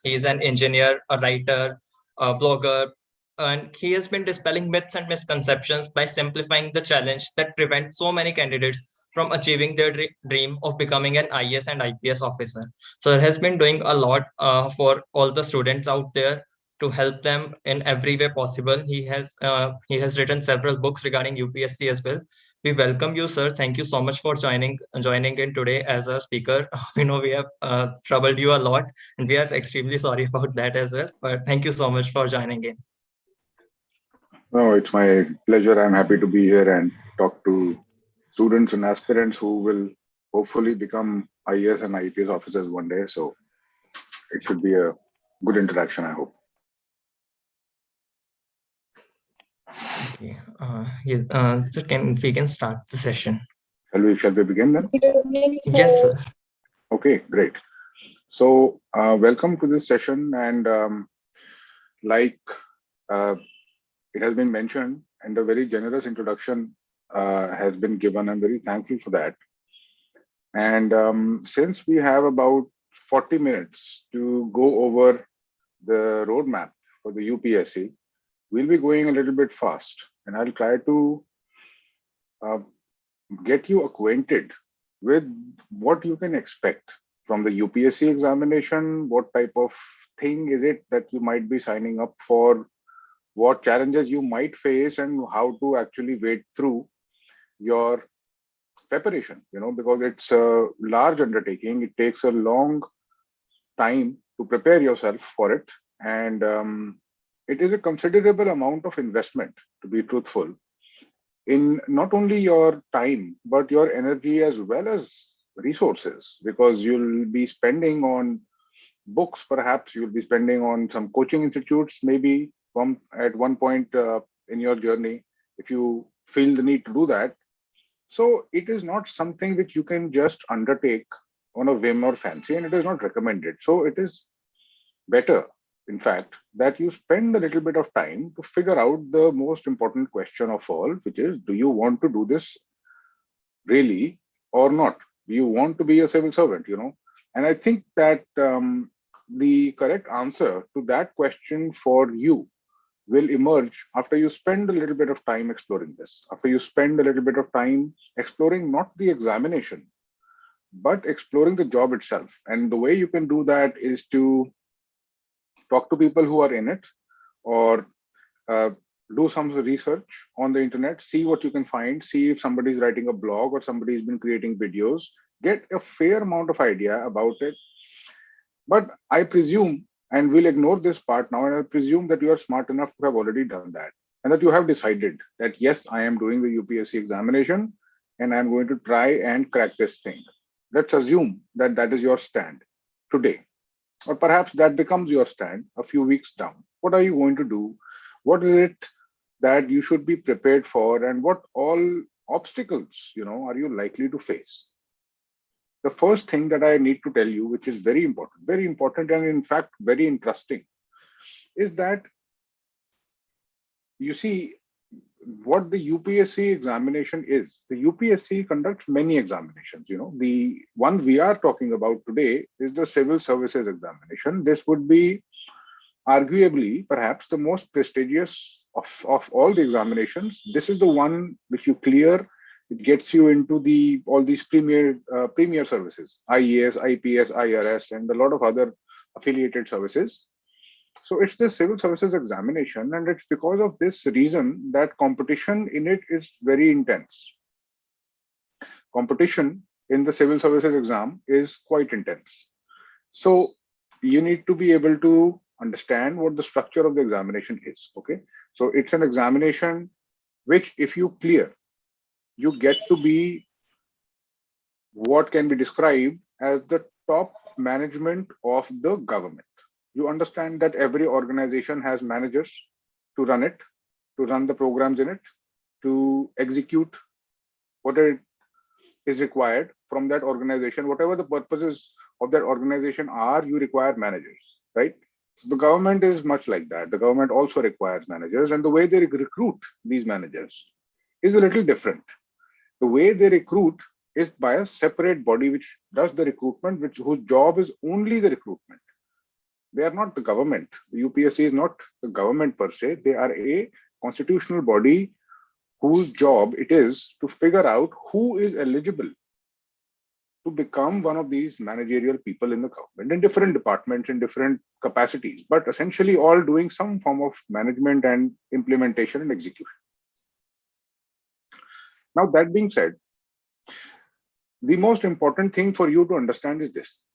He is an engineer, a writer, a blogger, and he has been dispelling myths and misconceptions by simplifying the challenge that prevents so many candidates from achieving their dream of becoming an IAS and IPS officer. So he has been doing a lot for all the students out there to help them in every way possible. He has written several books regarding UPSC as well. We welcome you, sir. Thank you so much for joining in today as a speaker. We know we have troubled you a lot, and we are extremely sorry about that as well. But thank you so much for joining in. No, it's my pleasure. I'm happy to be here and talk to students and aspirants who will hopefully become IAS and IPS officers one day. So it should be a good interaction, I hope. Okay. So we can start the session. Shall we begin then? Yes, sir. Okay, great. So welcome to this session, and like it has been mentioned, and a very generous introduction has been given. I'm very thankful for that. And since we have about 40 minutes to go over the roadmap for the UPSC, we'll be going a little bit fast, and I'll try to get you acquainted with what you can expect from the UPSC examination. What type of thing is it that you might be signing up for, what challenges you might face, and how to actually wade through your preparation, because it's a large undertaking. It takes a long time to prepare yourself for it. And it is a considerable amount of investment, to be truthful, in not only your time, but your energy as well as resources, because you'll be spending on books, perhaps you'll be spending on some coaching institutes, maybe at one point in your journey, if you feel the need to do that. So it is not something which you can just undertake on a whim or fancy, and it is not recommended. So it is better, in fact, that you spend a little bit of time to figure out the most important question of all, which is, do you want to do this really or not? Do you want to be a civil servant, And I think that the correct answer to that question for you will emerge after you spend a little bit of time exploring this, after you spend a little bit of time exploring not the examination, but exploring the job itself. And the way you can do that is to talk to people who are in it, or do some research on the internet, see what you can find, see if somebody's writing a blog or somebody's been creating videos, get a fair amount of idea about it. But I presume, and we'll ignore this part now, and I presume that you are smart enough to have already done that, and that you have decided that, yes, I am doing the UPSC examination, and I'm going to try and crack this thing. Let's assume that that is your stand today, or perhaps that becomes your stand a few weeks down. What are you going to do? What is it that you should be prepared for, and what all obstacles, are you likely to face? The first thing that I need to tell you, which is very important, and in fact, very interesting, is that, you see, what the UPSC examination is. The UPSC conducts many examinations. The one we are talking about today is the civil services examination. This would be arguably perhaps the most prestigious of all the examinations. This is the one which you clear. It gets you into all these premier services, IAS, IPS, IRS, and a lot of other affiliated services. So it's the civil services examination, and it's because of this reason that competition in it is very intense. Competition in the civil services exam is quite intense. So you need to be able to understand what the structure of the examination is. Okay, so it's an examination which, if you clear, you get to be what can be described as the top management of the government. You understand that every organization has managers to run it, to run the programs in it, to execute what it is required from that organization. Whatever the purposes of that organization are, you require managers, right? So the government is much like that. The government also requires managers, and the way they recruit these managers is a little different. The way they recruit is by a separate body which does the recruitment, whose job is only the recruitment. They are not the government. The UPSC is not the government per se. They are a constitutional body whose job it is to figure out who is eligible to become one of these managerial people in the government in different departments, in different capacities, but essentially all doing some form of management and implementation and execution. Now, that being said, the most important thing for you to understand is this.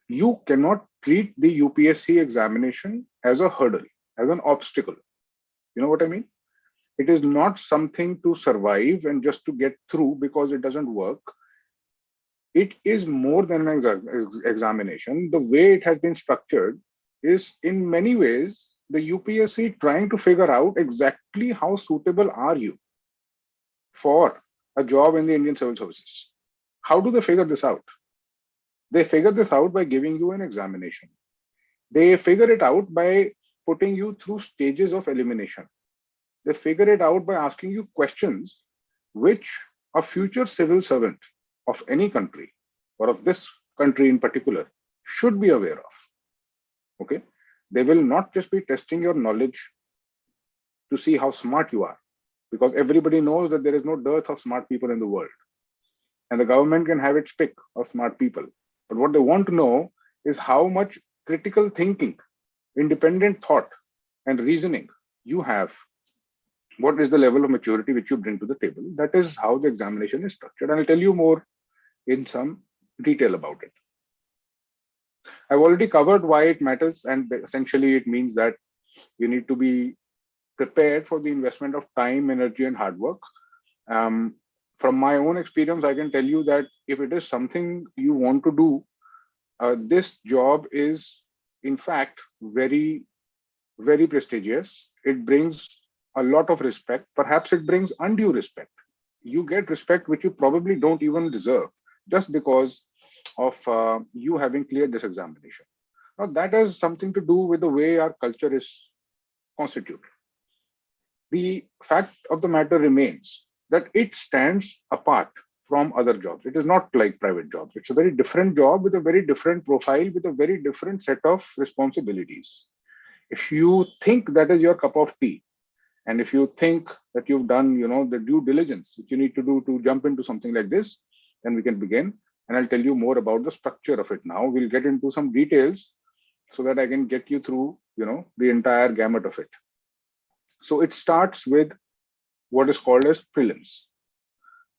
You cannot treat the UPSC examination as a hurdle, as an obstacle. You know what I mean? It is not something to survive and just to get through because it doesn't work. It is more than an examination. The way it has been structured is in many ways the UPSC trying to figure out exactly how suitable are you for a job in the Indian civil services. How do they figure this out? They figure this out by giving you an examination. They figure it out by putting you through stages of elimination. They figure it out by asking you questions which a future civil servant of any country or of this country in particular should be aware of. Okay. They will not just be testing your knowledge to see how smart you are, because everybody knows that there is no dearth of smart people in the world. And the government can have its pick of smart people. But what they want to know is how much critical thinking, independent thought, and reasoning you have. What is the level of maturity which you bring to the table? That is how the examination is structured. And I'll tell you more in some detail about it. I've already covered why it matters, and essentially it means that you need to be prepared for the investment of time, energy, and hard work. From my own experience, I can tell you that if it is something you want to do, this job is, in fact, very, very prestigious. It brings a lot of respect. Perhaps it brings undue respect. You get respect which you probably don't even deserve just because of you having cleared this examination. Now, that has something to do with the way our culture is constituted. The fact of the matter remains that it stands apart from other jobs. It is not like private jobs. It's a very different job with a very different profile, with a very different set of responsibilities. If you think that is your cup of tea, and if you think that you've done, the due diligence which you need to do to jump into something like this, then we can begin. And I'll tell you more about the structure of it now. We'll get into some details so that I can get you through, the entire gamut of it. So it starts with what is called as prelims.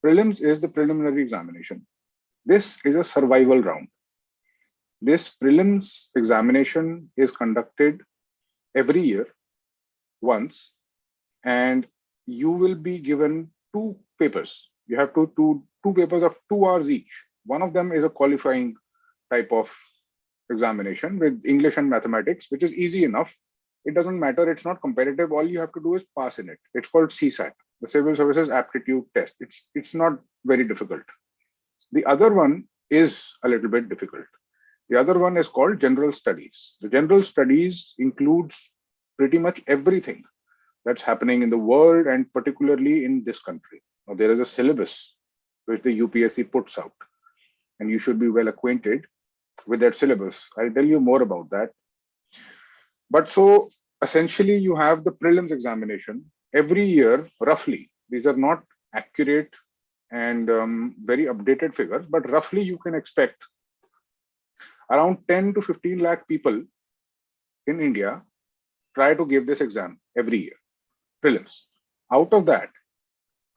Prelims is the preliminary examination. This is a survival round. This prelims examination is conducted every year once, and you will be given two papers. You have two papers of 2 hours each. One of them is a qualifying type of examination with English and mathematics, which is easy enough. It doesn't matter. It's not competitive. All you have to do is pass in it. It's called CSAT, the Civil Services Aptitude Test. It's not very difficult. The other one is a little bit difficult. The other one is called General Studies. The General Studies includes pretty much everything that's happening in the world and particularly in this country. Now, there is a syllabus which the UPSC puts out, and you should be well acquainted with that syllabus. I'll tell you more about that. But so essentially you have the prelims examination every year, roughly. These are not accurate and very updated figures, but roughly you can expect around 10 to 15 lakh people in India try to give this exam every year, prelims. Out of that,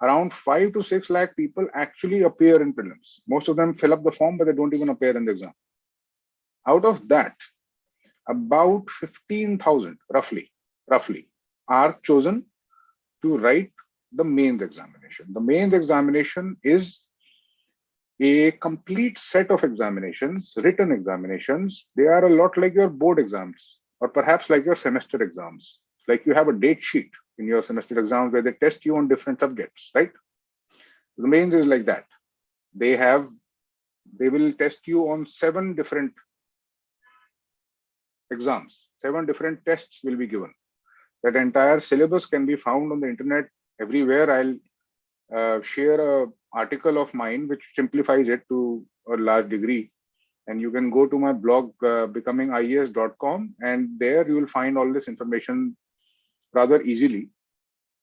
around 5 to 6 lakh people actually appear in prelims. Most of them fill up the form, but they don't even appear in the exam. Out of that, about 15,000 roughly are chosen to write the mains examination. The mains examination is a complete set of examinations, written examinations. They are a lot like your board exams, or perhaps like your semester exams. Like you have a date sheet in your semester exams where they test you on different subjects, right? The mains is like that. They will test you on 7 different exams. 7 different tests will be given. That entire syllabus can be found on the internet everywhere. I'll share an article of mine which simplifies it to a large degree. And you can go to my blog, becomingies.com, and there you will find all this information rather easily.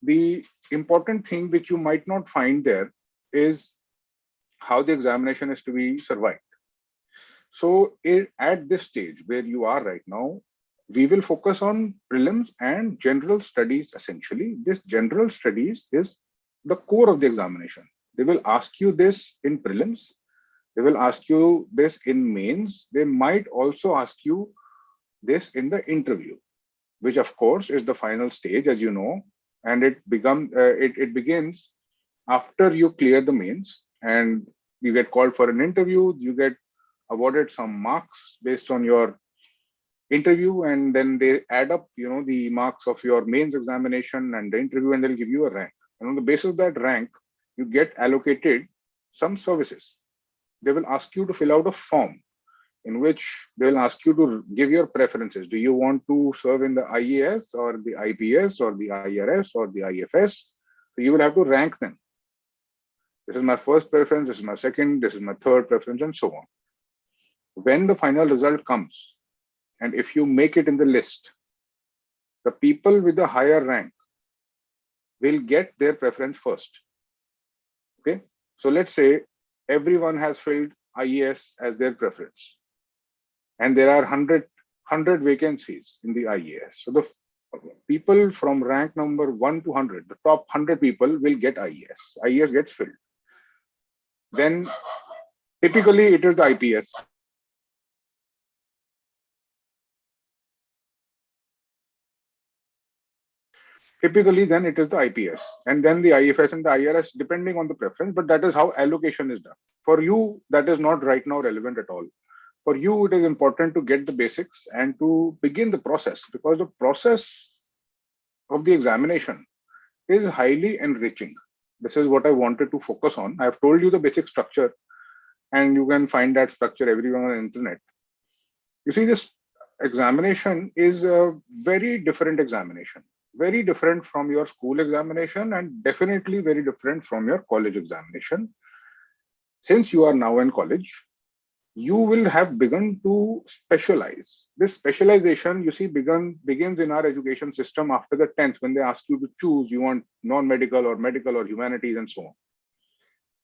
The important thing which you might not find there is how the examination is to be survived. So at this stage where you are right now, we will focus on prelims and general studies essentially. This general studies is the core of the examination. They will ask you this in prelims. They will ask you this in mains. They might also ask you this in the interview, which of course is the final stage, as you know, and it begins after you clear the mains and you get called for an interview. You get awarded some marks based on your interview, and then they add up, the marks of your mains examination and the interview, and they'll give you a rank. And on the basis of that rank, you get allocated some services. They will ask you to fill out a form in which they'll ask you to give your preferences. Do you want to serve in the IAS or the IPS or the IRS or the IFS? So you will have to rank them. This is my first preference, this is my second, this is my third preference, and so on. When the final result comes, and if you make it in the list, the people with the higher rank will get their preference first. Okay, so let's say everyone has filled IAS as their preference, and there are 100 vacancies in the IAS. So the people from rank number 1 to 100, the top 100 people will get IAS. IAS gets filled. Then typically it is the IPS. Typically, then it is the IPS, and then the IFS and the IRS, depending on the preference, but that is how allocation is done. For you, that is not right now relevant at all. For you, it is important to get the basics and to begin the process, because the process of the examination is highly enriching. This is what I wanted to focus on. I have told you the basic structure, and you can find that structure everywhere on the internet. You see, this examination is a very different examination. Very different from your school examination, and definitely very different from your college examination. Since you are now in college, you will have begun to specialize. This specialization, you see, begins in our education system after the 10th, when they ask you to choose, you want non-medical or medical or humanities and so on.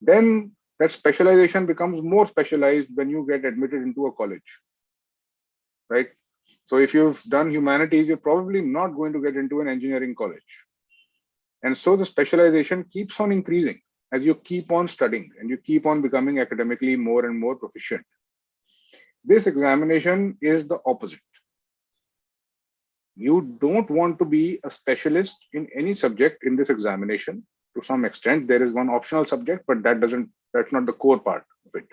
Then that specialization becomes more specialized when you get admitted into a college, right? So if you've done humanities, you're probably not going to get into an engineering college. And so the specialization keeps on increasing as you keep on studying and you keep on becoming academically more and more proficient. This examination is the opposite. You don't want to be a specialist in any subject in this examination. To some extent, there is one optional subject, but that's not the core part of it.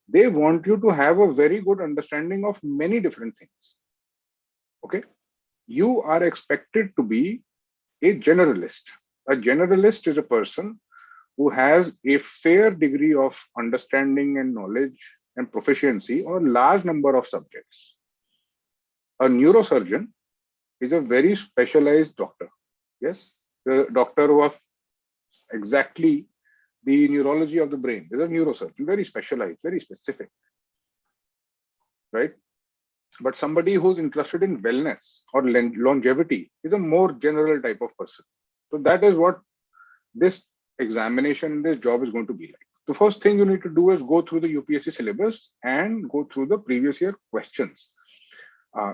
They want you to have a very good understanding of many different things. Okay, you are expected to be a generalist. A generalist is a person who has a fair degree of understanding and knowledge and proficiency on a large number of subjects. A neurosurgeon is a very specialized doctor. Yes, the doctor who has exactly the neurology of the brain is a neurosurgeon, very specialized, very specific, right? But somebody who's interested in wellness or longevity is a more general type of person. So that is what this examination, this job is going to be like. The first thing you need to do is go through the UPSC syllabus and go through the previous year questions.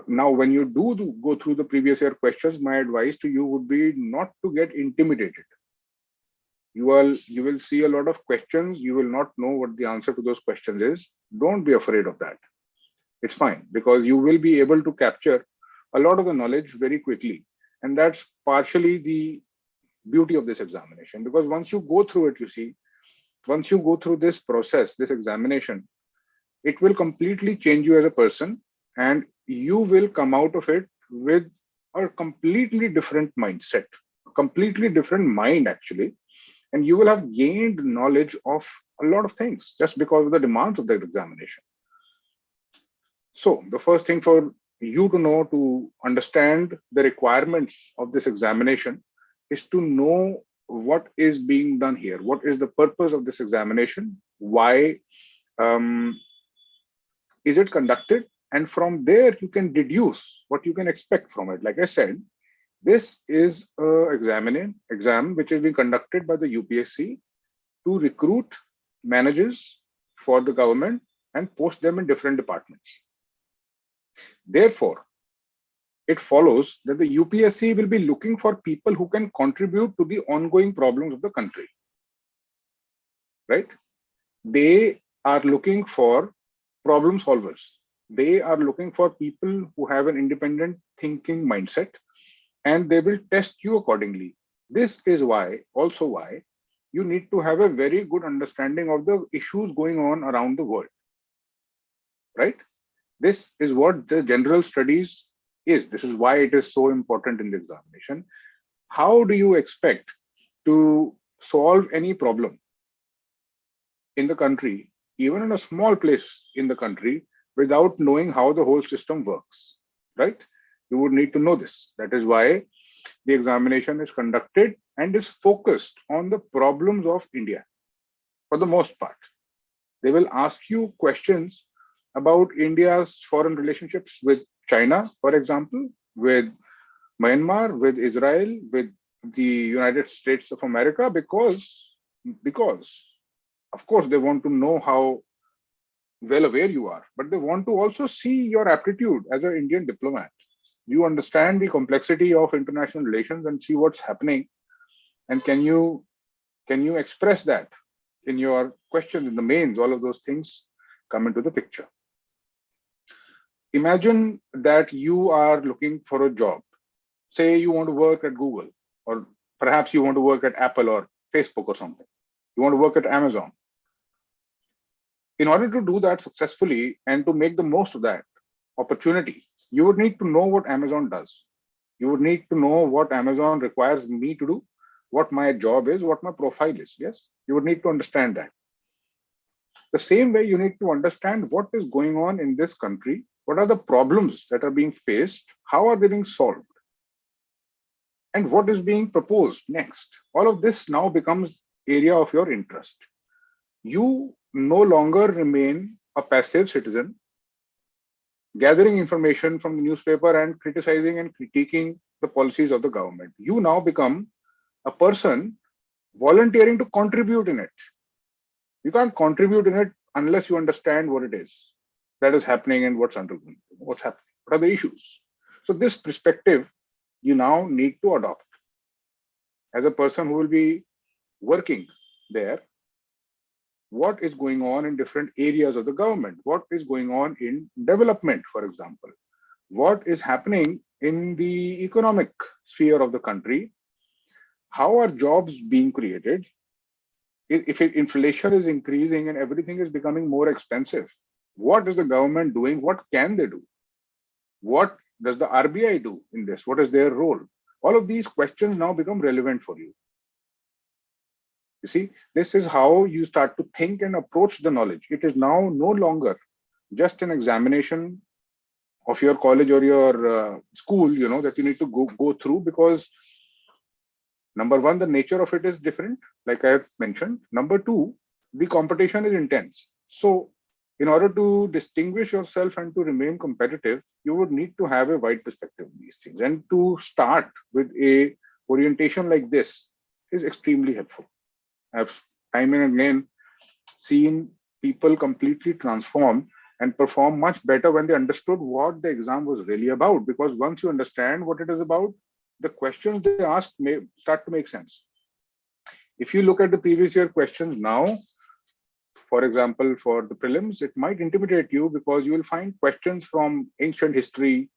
Now, when you do go through the previous year questions, my advice to you would be not to get intimidated. You will see a lot of questions. You will not know what the answer to those questions is. Don't be afraid of that. It's fine, because you will be able to capture a lot of the knowledge very quickly. And that's partially the beauty of this examination, because once you go through it, you see, once you go through this process, this examination, it will completely change you as a person, and you will come out of it with a completely different mindset, a completely different mind actually. And you will have gained knowledge of a lot of things just because of the demands of that examination. So the first thing for you to know, to understand the requirements of this examination, is to know what is being done here. What is the purpose of this examination? Why is it conducted? And from there, you can deduce what you can expect from it. Like I said, this is a exam which is being conducted by the UPSC to recruit managers for the government and post them in different departments. Therefore, it follows that the UPSC will be looking for people who can contribute to the ongoing problems of the country, right? They are looking for problem solvers. They are looking for people who have an independent thinking mindset, and they will test you accordingly. This is also why you need to have a very good understanding of the issues going on around the world, right? This is what the general studies is. This is why it is so important in the examination. How do you expect to solve any problem in the country, even in a small place in the country, without knowing how the whole system works, right? You would need to know this. That is why the examination is conducted and is focused on the problems of India for the most part. They will ask you questions about India's foreign relationships with China, for example, with Myanmar, with Israel, with the United States of America, because of course they want to know how well aware you are, but they want to also see your aptitude as an Indian diplomat. You understand the complexity of international relations and see what's happening, and can you express that in your questions, in the mains? All of those things come into the picture. Imagine that you are looking for a job. Say you want to work at Google, or perhaps you want to work at Apple or Facebook or something. You want to work at Amazon. In order to do that successfully and to make the most of that opportunity, you would need to know what Amazon does. You would need to know what Amazon requires me to do, what my job is, what my profile is. Yes, you would need to understand that. The same way, you need to understand what is going on in this country, what are the problems that are being faced, how are they being solved, and what is being proposed next. All of this now becomes area of your interest. You no longer remain a passive citizen gathering information from the newspaper and criticizing and critiquing the policies of the government. You now become a person volunteering to contribute in it. You can't contribute in it unless you understand what it is that is happening and what's happening, what are the issues. So this perspective you now need to adopt as a person who will be working there. What is going on in different areas of the government? What is going on in development, for example? What is happening in the economic sphere of the country? How are jobs being created? If inflation is increasing and everything is becoming more expensive, what is the government doing? What can they do? What does the RBI do in this? What is their role? All of these questions now become relevant for you. You see, this is how you start to think and approach the knowledge. It is now no longer just an examination of your college or your school, that you need to go through, because number one, the nature of it is different, like I have mentioned. Number two, the competition is intense. So in order to distinguish yourself and to remain competitive, you would need to have a wide perspective of these things. And to start with a orientation like this is extremely helpful. I've time and again seen people completely transform and perform much better when they understood what the exam was really about. Because once you understand what it is about, the questions they ask may start to make sense. If you look at the previous year questions now, for example, for the prelims, it might intimidate you because you will find questions from ancient history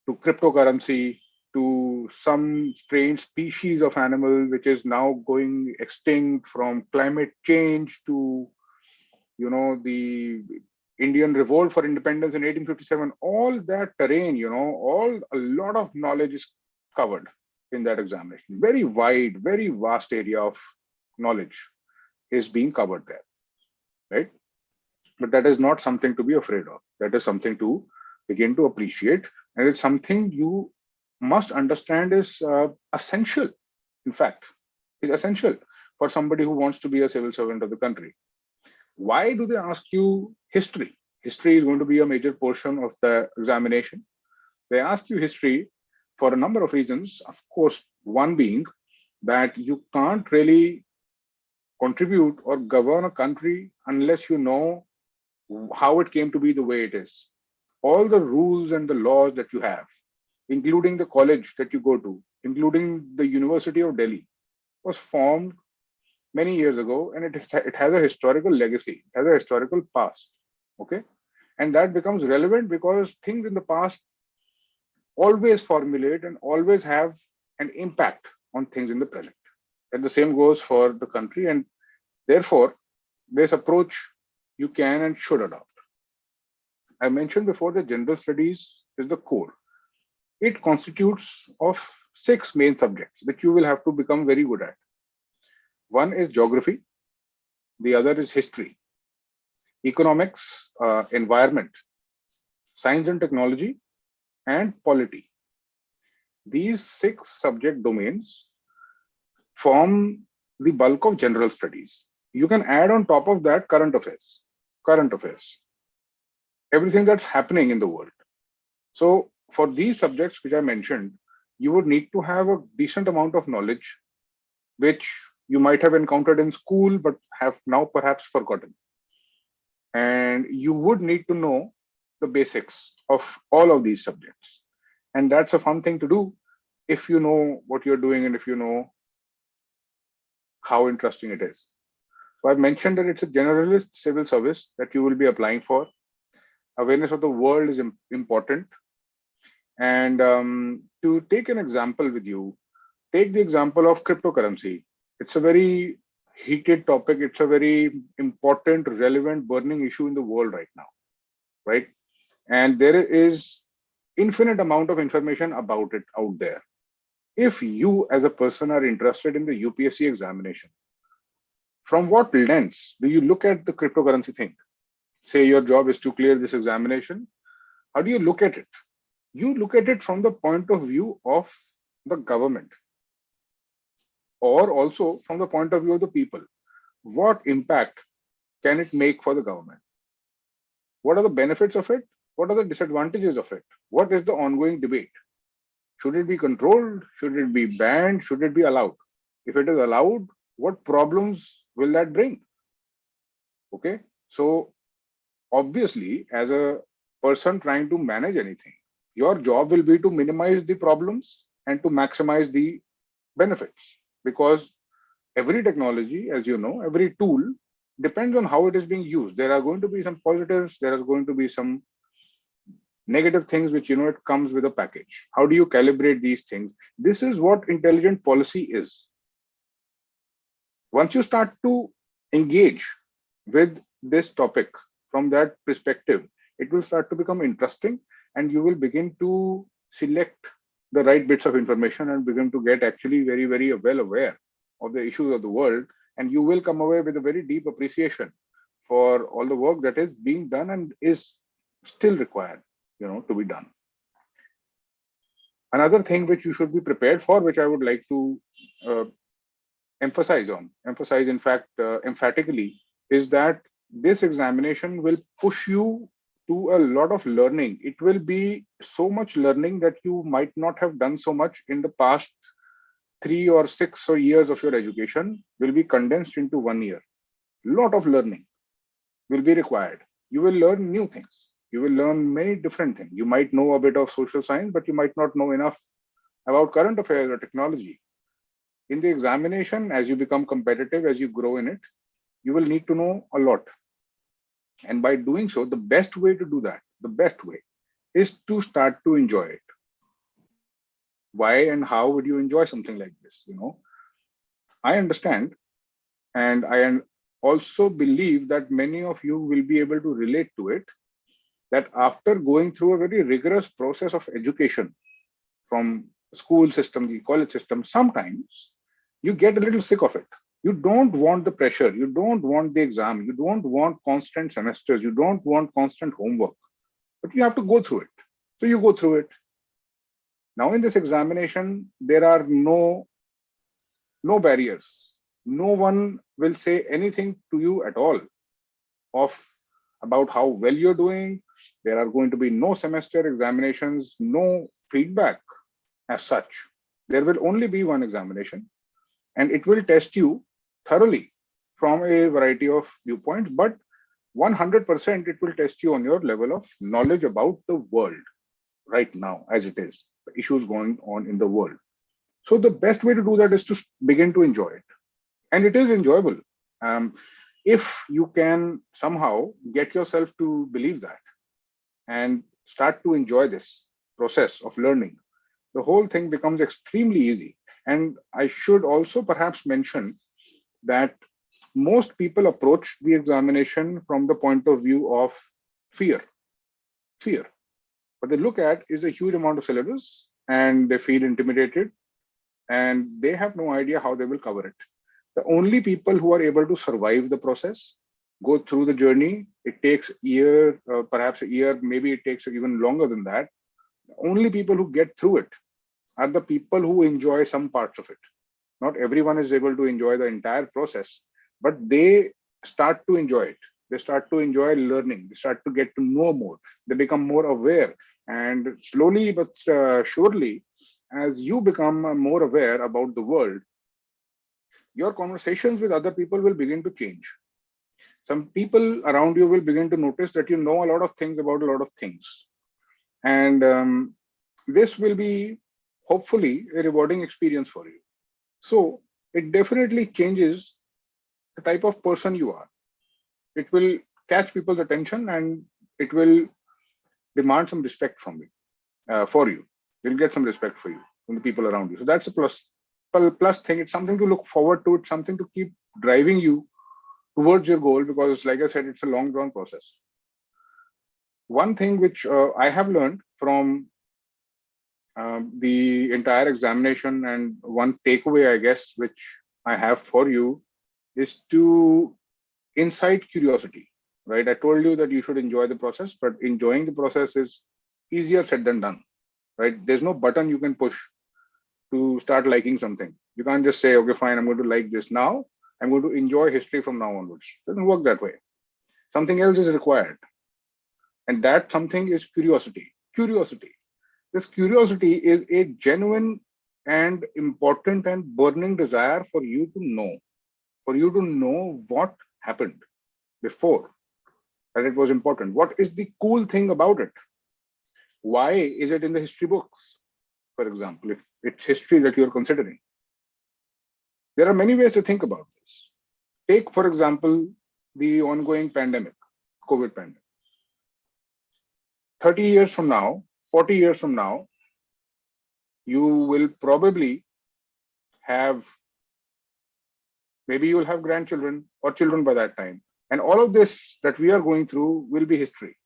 to cryptocurrency to some strange species of animal which is now going extinct, from climate change to the Indian revolt for independence in 1857. All that terrain, a lot of knowledge is covered in that examination. Very wide, very vast area of knowledge is being covered there, right? But that is not something to be afraid of. That is something to begin to appreciate, and it's something you must understand is essential. In fact, is essential for somebody who wants to be a civil servant of the country. Why do they ask you history? History is going to be a major portion of the examination. They ask you history for a number of reasons. Of course, one being that you can't really contribute or govern a country unless you know how it came to be the way it is. All the rules and the laws that you have, including the college that you go to, including the University of Delhi, was formed many years ago, and it has a historical legacy, it has a historical past. Okay. And that becomes relevant because things in the past always formulate and always have an impact on things in the present. And the same goes for the country. And therefore, this approach you can and should adopt. I mentioned before that general studies is the core. It constitutes of 6 main subjects that you will have to become very good at. One is geography, the other is history, economics, environment, science and technology, and polity. These 6 subject domains form the bulk of general studies. You can add on top of that current affairs, everything that's happening in the world. So for these subjects which I mentioned, you would need to have a decent amount of knowledge, which you might have encountered in school, but have now perhaps forgotten. And you would need to know the basics of all of these subjects. And that's a fun thing to do if you know what you're doing and if you know how interesting it is. So I've mentioned that it's a generalist civil service that you will be applying for. Awareness of the world is important. And to take an example with you, take the example of cryptocurrency. It's a very heated topic. It's a very important, relevant, burning issue in the world right now, right? And there is infinite amount of information about it out there. If you as a person are interested in the UPSC examination, from what lens do you look at the cryptocurrency thing? Say your job is to clear this examination. How do you look at it? You look at it from the point of view of the government, or also from the point of view of the people. What impact can it make for the government? What are the benefits of it? What are the disadvantages of it? What is the ongoing debate? Should it be controlled? Should it be banned? Should it be allowed? If it is allowed, what problems will that bring? Okay. So obviously, as a person trying to manage anything, your job will be to minimize the problems and to maximize the benefits, because every technology, as you know, every tool depends on how it is being used. There are going to be some positives, there are going to be some negative things, which, it comes with a package. How do you calibrate these things? This is what intelligent policy is. Once you start to engage with this topic from that perspective, it will start to become interesting, and you will begin to select the right bits of information and begin to get actually very, very well aware of the issues of the world. And you will come away with a very deep appreciation for all the work that is being done and is still required, to be done. Another thing which you should be prepared for, which I would like to emphasize, in fact, emphatically, is that this examination will push you to a lot of learning. It will be so much learning that you might not have done so much in the past 3 or 6 or years of your education will be condensed into 1 year. Lot of learning will be required. You will learn new things. You will learn many different things. You might know a bit of social science, but you might not know enough about current affairs or technology. In the examination, as you become competitive, as you grow in it, you will need to know a lot. And by doing so, the best way to do that, the best way, is to start to enjoy it. Why and how would you enjoy something like this? I understand, and I also believe that many of you will be able to relate to it, that after going through a very rigorous process of education from school system, the college system, sometimes you get a little sick of it. You don't want the pressure. You don't want the exam. You don't want constant semesters. You don't want constant homework, but you have to go through it. So you go through it. Now in this examination, there are no barriers. No one will say anything to you at all of about how well you're doing. There are going to be no semester examinations, no feedback as such. There will only be one examination, and it will test you thoroughly from a variety of viewpoints, but 100% it will test you on your level of knowledge about the world right now as it is, the issues going on in the world. So the best way to do that is to begin to enjoy it. And it is enjoyable. Um, if you can somehow get yourself to believe that and start to enjoy this process of learning, the whole thing becomes extremely easy. And I should also perhaps mention that most people approach the examination from the point of view of fear. Fear. What they look at is a huge amount of syllabus and they feel intimidated and they have no idea how they will cover it. The only people who are able to survive the process, go through the journey, it takes a year, perhaps a year, maybe it takes even longer than that. The only people who get through it are the people who enjoy some parts of it. Not everyone is able to enjoy the entire process, but they start to enjoy it. They start to enjoy learning. They start to get to know more. They become more aware. And slowly but surely, as you become more aware about the world, your conversations with other people will begin to change. Some people around you will begin to notice that you know a lot of things about a lot of things. And this will be hopefully a rewarding experience for you. So it definitely changes the type of person you are. It will catch people's attention and it will demand some respect from you, for you. You'll get some respect for you from the people around you. So that's a plus thing. It's something to look forward to. It's something to keep driving you towards your goal because, like I said, it's a long drawn process. One thing which I have learned from the entire examination and one takeaway, I guess, which I have for you is to incite curiosity, right? I told you that you should enjoy the process, but enjoying the process is easier said than done, right? There's no button you can push to start liking something. You can't just say, okay, fine, I'm going to like this now. I'm going to enjoy history from now onwards. It doesn't work that way. Something else is required. And that something is curiosity. Curiosity. This curiosity is a genuine and important and burning desire for you to know what happened before, that it was important. What is the cool thing about it? Why is it in the history books? For example, if it's history that you're considering, there are many ways to think about this. Take, for example, the ongoing pandemic, COVID pandemic. 30 years from now, 40 years from now, you will probably have, maybe you will have grandchildren or children by that time. And all of this that we are going through will be history.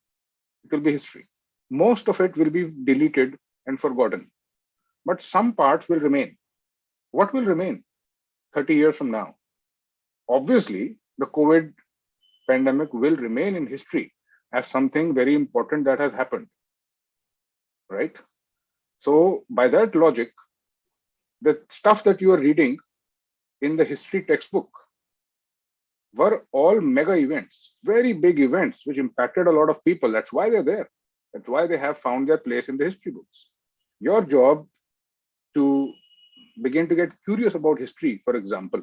It will be history. Most of it will be deleted and forgotten, but some parts will remain. What will remain 30 years from now? Obviously, the COVID pandemic will remain in history as something very important that has happened, right? So by that logic, the stuff that you are reading in the history textbook were all mega events, very big events, which impacted a lot of people. That's why they're there. That's why they have found their place in the history books. Your job to begin to get curious about history, for example,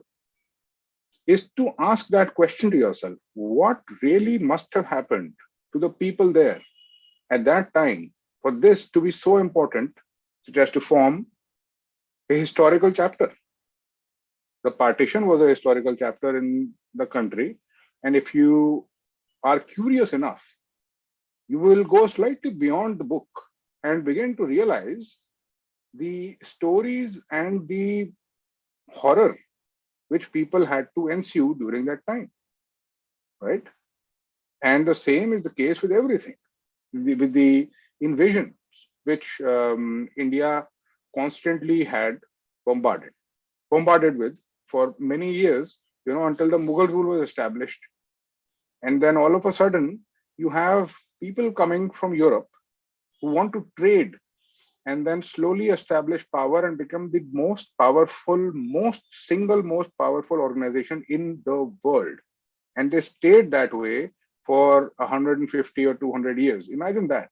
is to ask that question to yourself. What really must have happened to the people there at that time for this to be so important, such as to form a historical chapter? The partition was a historical chapter in the country. And if you are curious enough, you will go slightly beyond the book and begin to realize the stories and the horror which people had to ensue during that time, right? And the same is the case with everything, with the invasions which India constantly had bombarded with for many years, until the Mughal rule was established. And then all of a sudden, you have people coming from Europe who want to trade and then slowly establish power and become the most powerful, most powerful organization in the world. And they stayed that way for 150 or 200 years. Imagine that.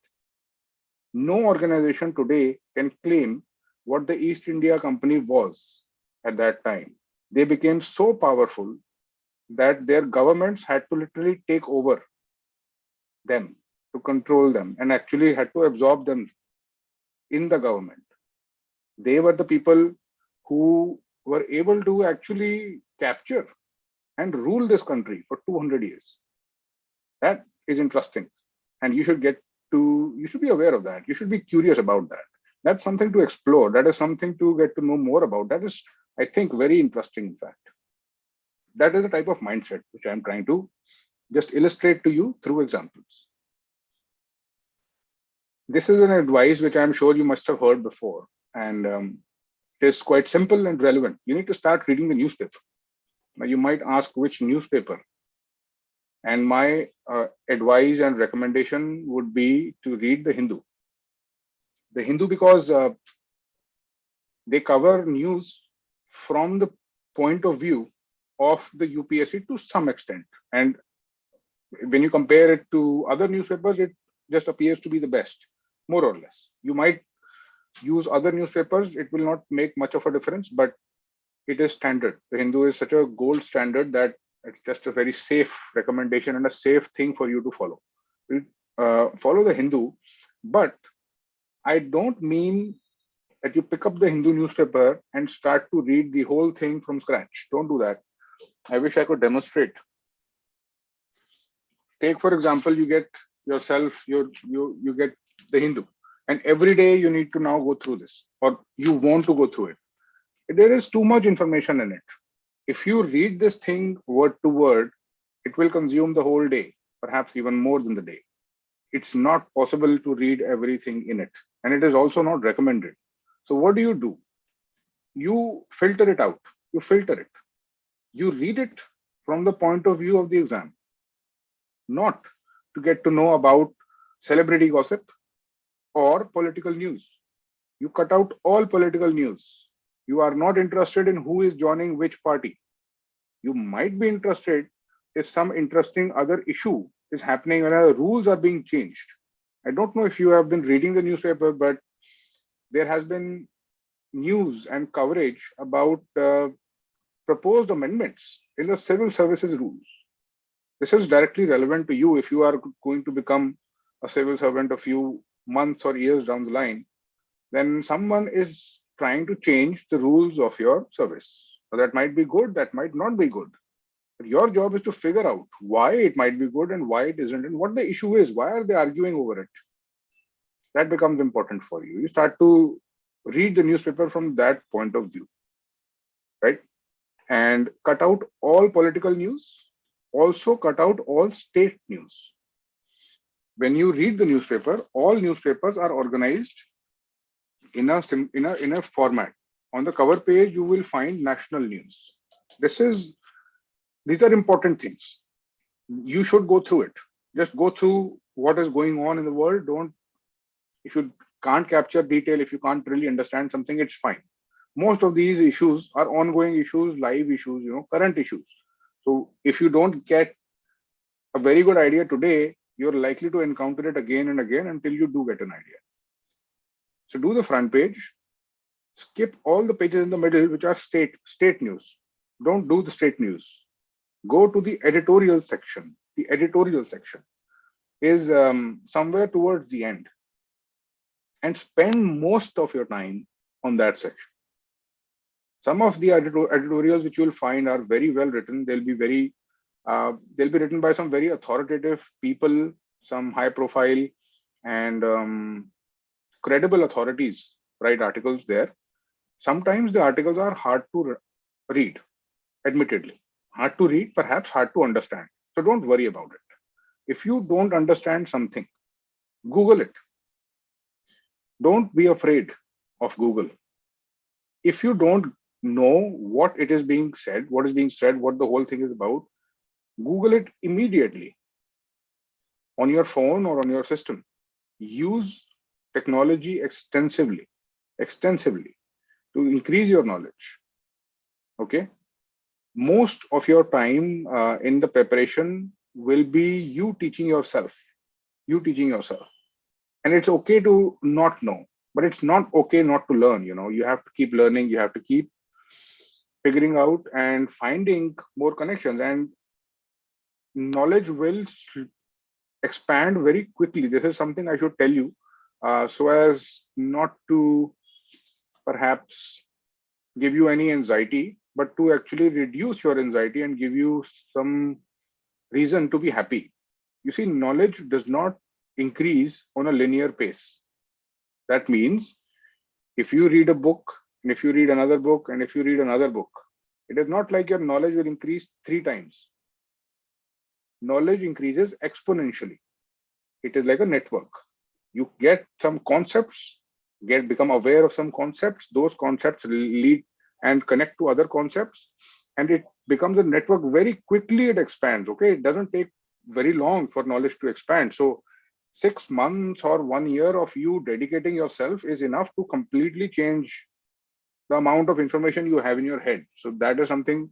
No organization today can claim what the East India Company was at that time. They became so powerful that their governments had to literally take over them, to control them, and actually had to absorb them in the government. They were the people who were able to actually capture and rule this country for 200 years. That is interesting. And you should be aware of that. You should be curious about that. That's something to explore. That is something to get to know more about. That is, I think, very interesting, in fact. That is the type of mindset which I'm trying to just illustrate to you through examples. This is an advice which I'm sure you must have heard before. And it is quite simple and relevant. You need to start reading the newspaper. Now, you might ask which newspaper. And my advice and recommendation would be to read the Hindu. The Hindu, because they cover news from the point of view of the UPSC to some extent. And when you compare it to other newspapers, it just appears to be the best, more or less. You might use other newspapers, it will not make much of a difference, but it is standard. The Hindu is such a gold standard that it's just a very safe recommendation and a safe thing for you to follow. Follow the Hindu, but I don't mean that you pick up the Hindu newspaper and start to read the whole thing from scratch. Don't do that. I wish I could demonstrate. Take, for example, you get yourself, you get the Hindu, and every day you need to now go through this, or you want to go through it. There is too much information in it. If you read this thing word to word, it will consume the whole day, perhaps even more than the day. It's not possible to read everything in it, and it is also not recommended. So what do? You filter it out. You filter it. You read it from the point of view of the exam, not to get to know about celebrity gossip or political news. You cut out all political news. You are not interested in who is joining which party. You might be interested if some interesting other issue is happening when rules are being changed. I don't know if you have been reading the newspaper, but there has been news and coverage about proposed amendments in the civil services rules. This is directly relevant to you if you are going to become a civil servant a few months or years down the line. Then someone is trying to change the rules of your service. So that might be good, that might not be good. But your job is to figure out why it might be good and why it isn't, and what the issue is. Why are they arguing over it? That becomes important for you. You start to read the newspaper from that point of view, right? And cut out all political news. Also cut out all state news. When you read the newspaper, all newspapers are organized in a format. On the cover page, you will find national news. These are important things. You should go through it. Just go through what is going on in the world. If you can't capture detail, if you can't really understand something, it's fine. Most of these issues are ongoing issues, live issues, current issues. So if you don't get a very good idea today, you're likely to encounter it again and again until you do get an idea. So do the front page, skip all the pages in the middle, which are state news. Don't do the state news. Go to the editorial section. The editorial section is somewhere towards the end, and spend most of your time on that section. Some of the editorials which you will find are very well written. They'll be written by some very authoritative people, some high profile and credible authorities write articles there. Sometimes the articles are hard to read, admittedly. Hard to read, perhaps hard to understand. So don't worry about it. If you don't understand something, Google it. Don't be afraid of Google. If you don't know what is being said, what the whole thing is about, Google it immediately on your phone or on your system. Use technology extensively to increase your knowledge. Okay. Most of your time in the preparation will be you teaching yourself. You teaching yourself. And it's okay to not know, but it's not okay not to learn. You have to keep learning, you have to keep figuring out and finding more connections, and knowledge will expand very quickly. This is something I should tell you, so as not to perhaps give you any anxiety, but to actually reduce your anxiety and give you some reason to be happy. You see, knowledge does not increase on a linear pace. That means if you read a book, and if you read another book, and if you read another book, it is not like your knowledge will increase 3 times. Knowledge increases exponentially. It is like a network. You get some concepts, become aware of some concepts. Those concepts lead and connect to other concepts, and it becomes a network. Very quickly it expands. Okay, it doesn't take very long for knowledge to expand. So 6 months or 1 year of you dedicating yourself is enough to completely change the amount of information you have in your head. So that is something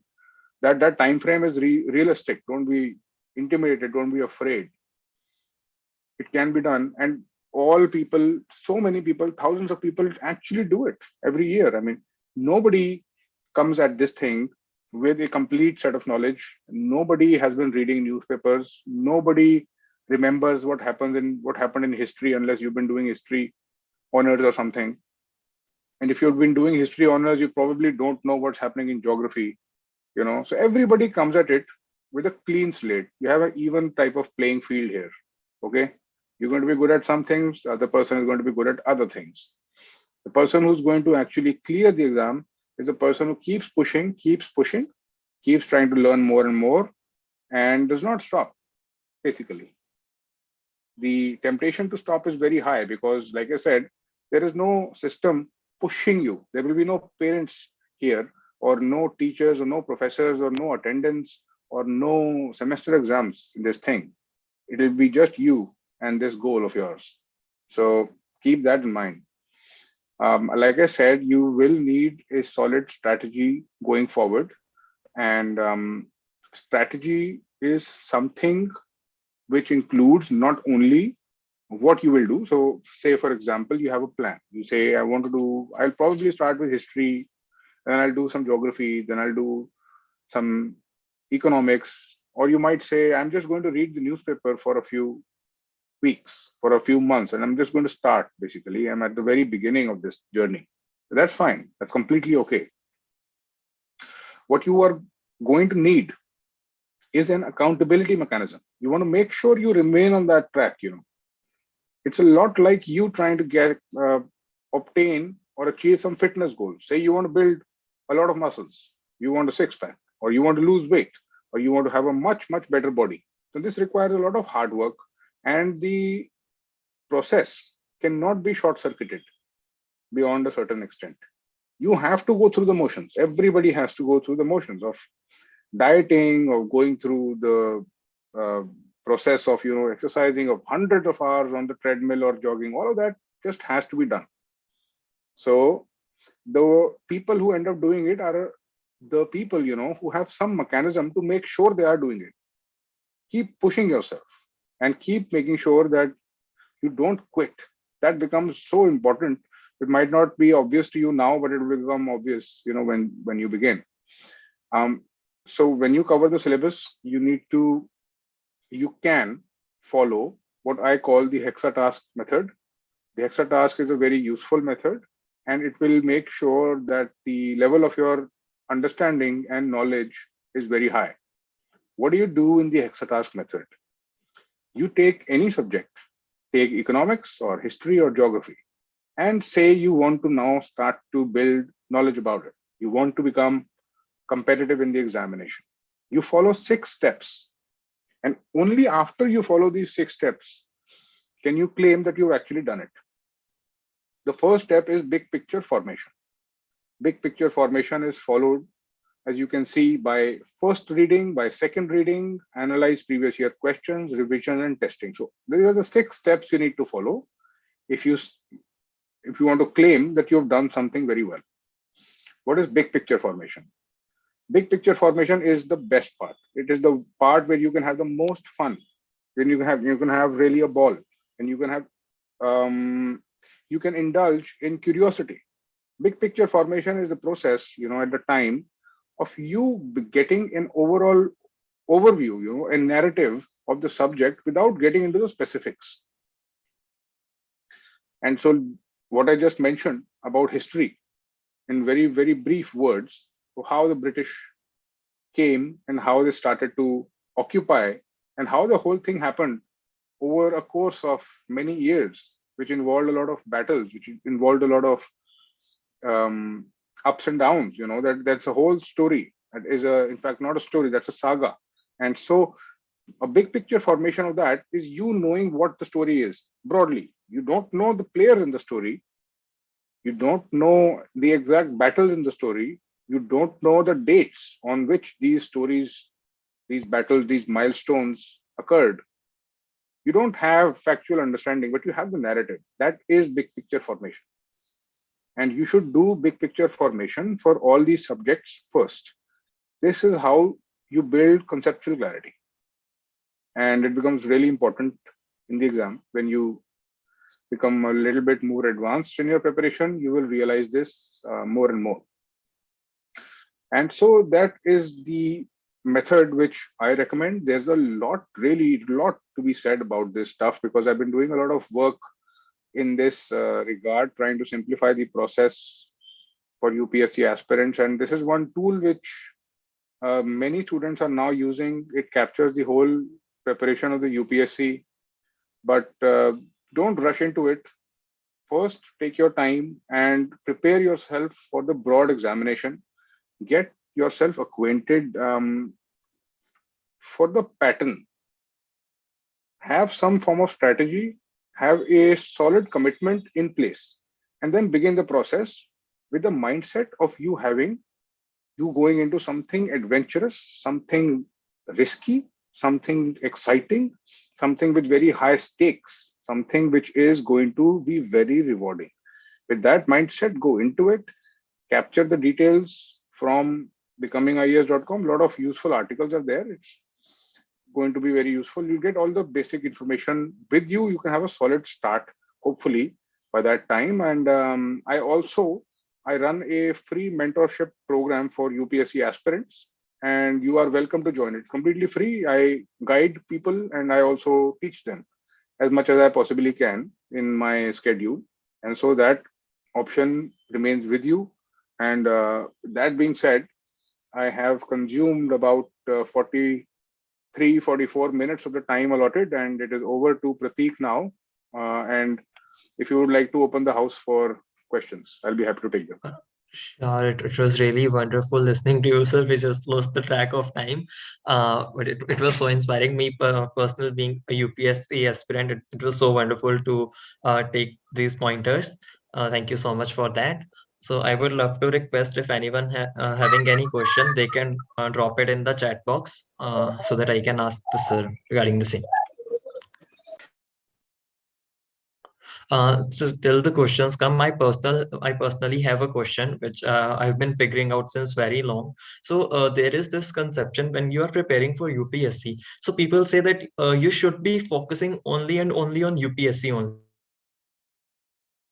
that time frame is realistic. Don't be intimidated, don't be afraid. It can be done, and all people, so many people, thousands of people actually do it every year. I mean, nobody comes at this thing with a complete set of knowledge. Nobody has been reading newspapers. Nobody remembers what happened in history unless you've been doing history honors or something. And if you've been doing history honors, you probably don't know what's happening in geography. So everybody comes at it with a clean slate. You have an even type of playing field here. Okay, you're going to be good at some things, the other person is going to be good at other things. The person who's going to actually clear the exam is the person who keeps pushing, keeps trying to learn more and more, and does not stop. Basically, the temptation to stop is very high because, like I said, there is no system pushing you. There will be no parents here, or no teachers, or no professors, or no attendance, or no semester exams in this thing. It will be just you and this goal of yours. So keep that in mind. Like I said, you will need a solid strategy going forward. And strategy is something which includes not only what you will do. So say, for example, you have a plan. You say, I'll probably start with history, then I'll do some geography, then I'll do some economics. Or you might say, I'm just going to read the newspaper for a few weeks, for a few months, and I'm just going to start. Basically, I'm at the very beginning of this journey. That's fine. That's completely okay. What you are going to need is an accountability mechanism. You want to make sure you remain on that track. It's a lot like you trying to obtain or achieve some fitness goals. Say you want to build a lot of muscles, you want a six-pack, or you want to lose weight, or you want to have a much, much better body. So this requires a lot of hard work, and the process cannot be short-circuited beyond a certain extent. You have to go through the motions. Everybody has to go through the motions of dieting, or going through the process of exercising of hundreds of hours on the treadmill or jogging. All of that just has to be done. So the people who end up doing it are the people who have some mechanism to make sure they are doing it. Keep pushing yourself and keep making sure that you don't quit. That becomes so important. It might not be obvious to you now, but it will become obvious when you begin. So when you cover the syllabus, you can follow what I call the Hexa task method. The Hexa task is a very useful method, and it will make sure that the level of your understanding and knowledge is very high. What do you do in the Hexa task method? You take any subject, take economics or history or geography, and say you want to now start to build knowledge about it. You want to become competitive in the examination. You follow 6 steps. And only after you follow these 6 steps can you claim that you've actually done it. The first step is big picture formation. Big picture formation is followed, as you can see, by first reading, by second reading, analyze previous year questions, revision, and testing. So these are the 6 steps you need to follow if you want to claim that you've done something very well. What is big picture formation? Big picture formation is the best part. It is the part where you can have the most fun, when you can have really a ball, and you can have you can indulge in curiosity. Big picture formation is the process, at the time of you getting an overall overview, a narrative of the subject without getting into the specifics. And so what I just mentioned about history in very, very brief words, so how the British came and how they started to occupy and how the whole thing happened over a course of many years, which involved a lot of battles, which involved a lot of um, ups and downs. That's a whole story. That is in fact, not a story. That's a saga. And so, a big picture formation of that is you knowing what the story is broadly. You don't know the players in the story. You don't know the exact battles in the story. You don't know the dates on which these stories, these battles, these milestones occurred. You don't have factual understanding, but you have the narrative. That is big picture formation. And you should do big picture formation for all these subjects first. This is how you build conceptual clarity. And it becomes really important in the exam. When you become a little bit more advanced in your preparation, you will realize this more and more. And so that is the method which I recommend. There's a lot, really lot to be said about this stuff, because I've been doing a lot of work in this regard, trying to simplify the process for UPSC aspirants. And this is one tool which many students are now using. It captures the whole preparation of the UPSC, but don't rush into it. First, take your time and prepare yourself for the broad examination. Get yourself acquainted for the pattern. Have some form of strategy, have a solid commitment in place, and then begin the process with the mindset of you going into something adventurous, something risky, something exciting, something with very high stakes, something which is going to be very rewarding. With that mindset, go into it, capture the details from becomingies.com. A lot of useful articles are there. It's going to be very useful. You get all the basic information with you. You can have a solid start, hopefully, by that time. And I run a free mentorship program for UPSC aspirants, and you are welcome to join it. Completely free. I guide people and I also teach them as much as I possibly can in my schedule. And so that option remains with you. And that being said, I have consumed about 44 minutes of the time allotted, and it is over to Prateek now. And if you would like to open the house for questions, I'll be happy to take them. Sure, it was really wonderful listening to you, sir. We just lost the track of time. But it was so inspiring. Me personal being a UPSC aspirant, it was so wonderful to take these pointers. Thank you so much for that. So I would love to request if anyone having any question, they can drop it in the chat box so that I can ask the sir regarding the same. So till the questions come, I personally have a question which I've been figuring out since very long. So there is this conception when you are preparing for UPSC. So people say that you should be focusing only and only on UPSC only.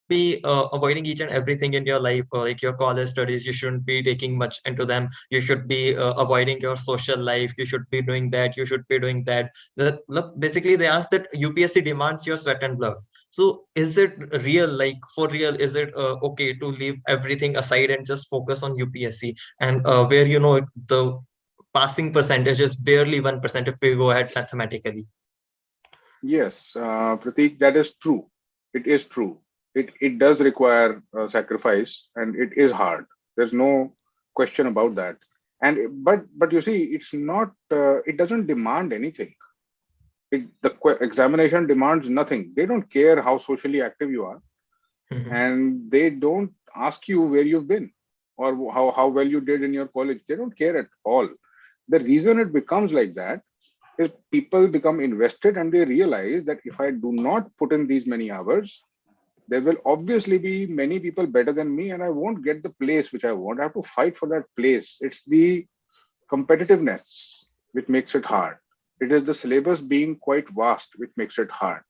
You shouldn't be avoiding each and everything in your life, like your college studies. You shouldn't be taking much into them. You should be avoiding your social life. You should be doing that. You should be doing that. Look, basically, they ask that UPSC demands your sweat and blood. So is it real, like for real, is it okay to leave everything aside and just focus on UPSC, and where the passing percentage is barely 1% if we go ahead mathematically? Yes, Prateek, that is true. It is true. It does require sacrifice, and it is hard. There's no question about that. And but you see, it's not. It doesn't demand anything. The examination demands nothing. They don't care how socially active you are, Mhm. and they don't ask you where you've been or how well you did in your college. They don't care at all. The reason it becomes like that is people become invested and they realize that if I do not put in these many hours, there will obviously be many people better than me, and I won't get the place which I want. I have to fight for that place. It's the competitiveness which makes it hard. It is the syllabus being quite vast which makes it hard.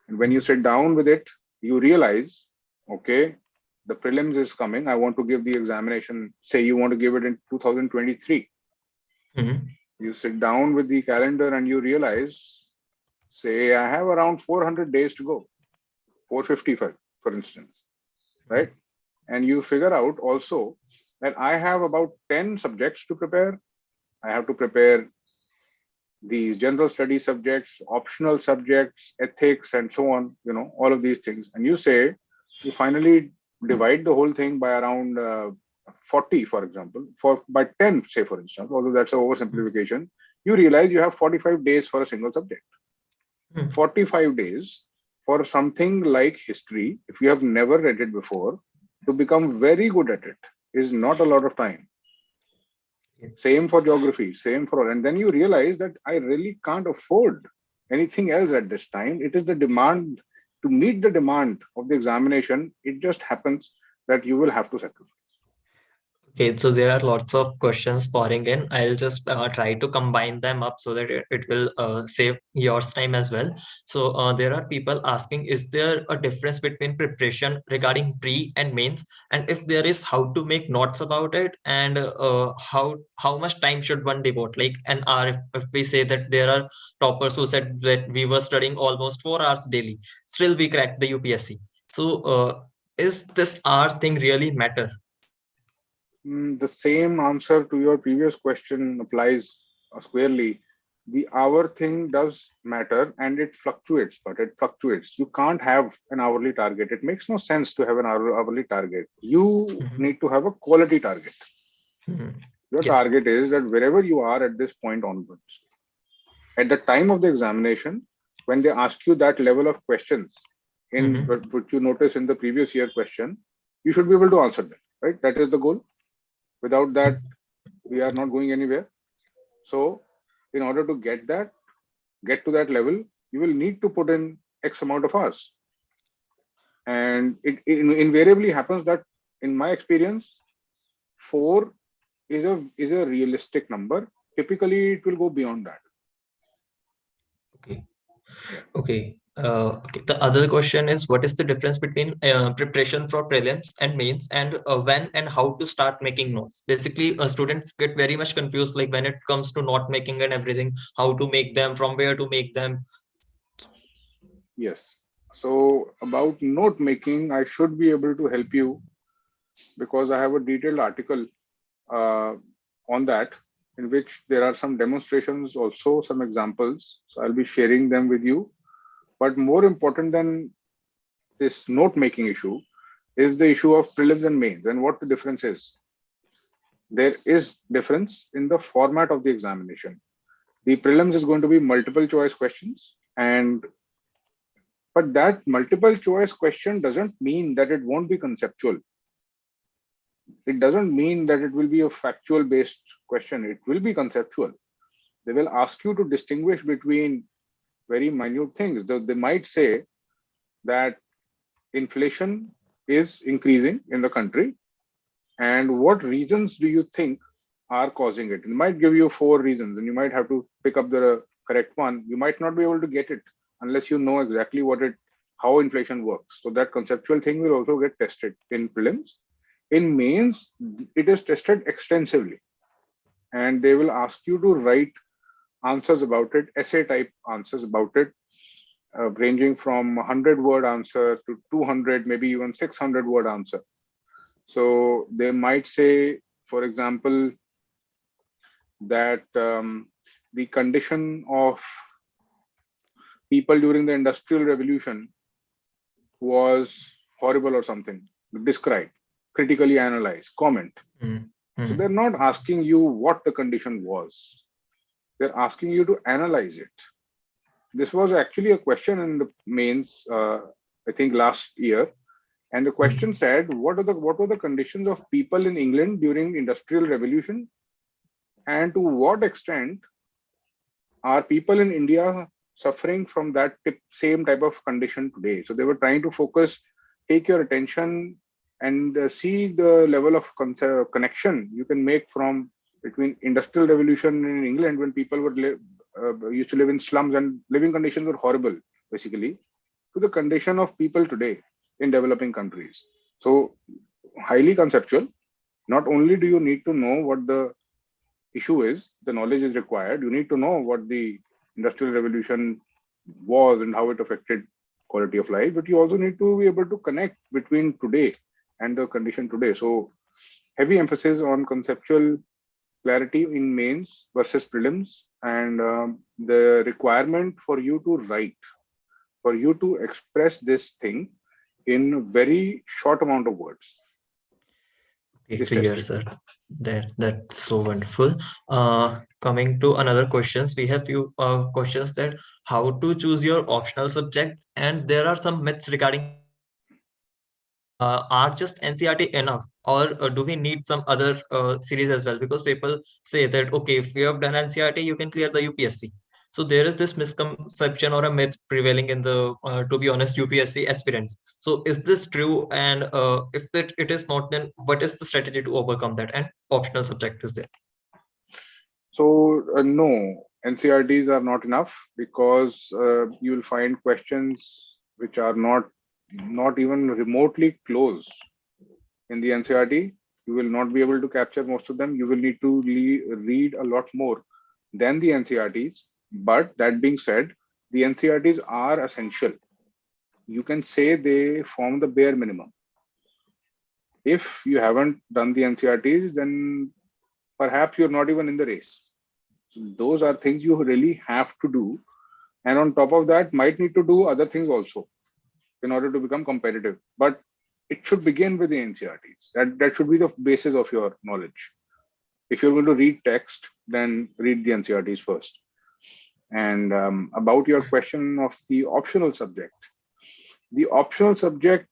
And when you sit down with it, you realize, okay, the prelims is coming. I want to give the examination. Say you want to give it in 2023. Mm-hmm. You sit down with the calendar and you realize, say, I have around 400 days to go, 455, for instance, right? And you figure out also that I have about 10 subjects to prepare. I have to prepare these general study subjects, optional subjects, ethics, and so on, all of these things. And you say, you finally divide the whole thing by around 40, for example, by 10, say, for instance, although that's an oversimplification, you realize you have 45 days for a single subject. 45 days for something like history, if you have never read it before, to become very good at it is not a lot of time. Same for geography, same for, and then you realize that I really can't afford anything else at this time. It is the demand to meet the demand of the examination. It just happens that you will have to sacrifice. Okay, so there are lots of questions pouring in. I'll just try to combine them up so that it will save yours time as well. So there are people asking, is there a difference between preparation regarding pre and mains? And if there is, how to make notes about it? And how much time should one devote? Like an hour, if we say that there are toppers who said that we were studying almost 4 hours daily, still we cracked the UPSC. So is this hour thing really matter? The same answer to your previous question applies squarely. The hour thing does matter and it fluctuates, but it fluctuates. You can't have an hourly target. It makes no sense to have an hourly target. You need to have a quality target. Your target is that wherever you are at this point onwards, at the time of the examination, when they ask you that level of questions, in what you notice in the previous year question, you should be able to answer them, right? That is the goal. Without that, we are not going anywhere. So in order to get to that level, you will need to put in X amount of hours. And it invariably happens that, in my experience, 4 is a realistic number. Typically, it will go beyond that. Okay. Okay. Okay. The other question is, what is the difference between preparation for prelims and mains, and when and how to start making notes? Basically, students get very much confused, like when it comes to note making and everything, how to make them, from where to make them. Yes. So about note making, I should be able to help you because I have a detailed article on that, in which there are some demonstrations, also some examples. So I'll be sharing them with you. But more important than this note making issue is the issue of prelims and mains and what the difference is. There is difference in the format of the examination. The prelims is going to be multiple choice questions, but that multiple choice question doesn't mean that it won't be conceptual. It doesn't mean that it will be a factual based question. It will be conceptual. They will ask you to distinguish between very minute things. They might say that inflation is increasing in the country, and what reasons do you think are causing it? It might give you 4 reasons, and you might have to pick up the correct one. You might not be able to get it unless you know exactly how inflation works. So that conceptual thing will also get tested in prelims. In mains, it is tested extensively, and they will ask you to write answers about it, essay type answers about it, ranging from 100-word answer to 200, maybe even 600-word answer. So they might say, for example, that the condition of people during the Industrial Revolution was horrible or something. Describe, critically analyze, comment. So they're not asking you what the condition was. They're asking you to analyze it. This was actually a question in the mains, I think last year. And the question said, what were the conditions of people in England during Industrial Revolution? And to what extent are people in India suffering from that same type of condition today? So they were trying to focus, take your attention and see the level of connection you can make from between industrial revolution in England, when people were used to live in slums and living conditions were horrible, basically, to the condition of people today in developing countries. So highly conceptual. Not only do you need to know what the issue is, the knowledge is required. You need to know what the industrial revolution was and how it affected quality of life, but you also need to be able to connect between today and the condition today. So heavy emphasis on conceptual clarity in mains versus prelims, and the requirement for you to write, for you to express this thing in very short amount of words Okay, is to hear, tested. sir. That's so wonderful. Coming to another questions, we have few questions that how to choose your optional subject, and there are some myths regarding NCRT. Are just NCRT enough, or do we need some other series as well? Because people say that okay, if you have done NCRT, you can clear the UPSC. So there is this misconception or a myth prevailing in the, to be honest, UPSC aspirants. So is this true? And if it is not, then what is the strategy to overcome that? And optional subject is there. So no, NCRTs are not enough, because you will find questions which are not even remotely close in the NCRT. You will not be able to capture most of them. You will need to read a lot more than the NCRTs. But that being said, the NCRTs are essential. You can say they form the bare minimum. If you haven't done the NCRTs, then perhaps you're not even in the race. So those are things you really have to do. And on top of that, might need to do other things also in order to become competitive. But it should begin with the NCRTs. That should be the basis of your knowledge. If you're going to read text, then read the NCRTs first. And about your question of the optional subject, the optional subject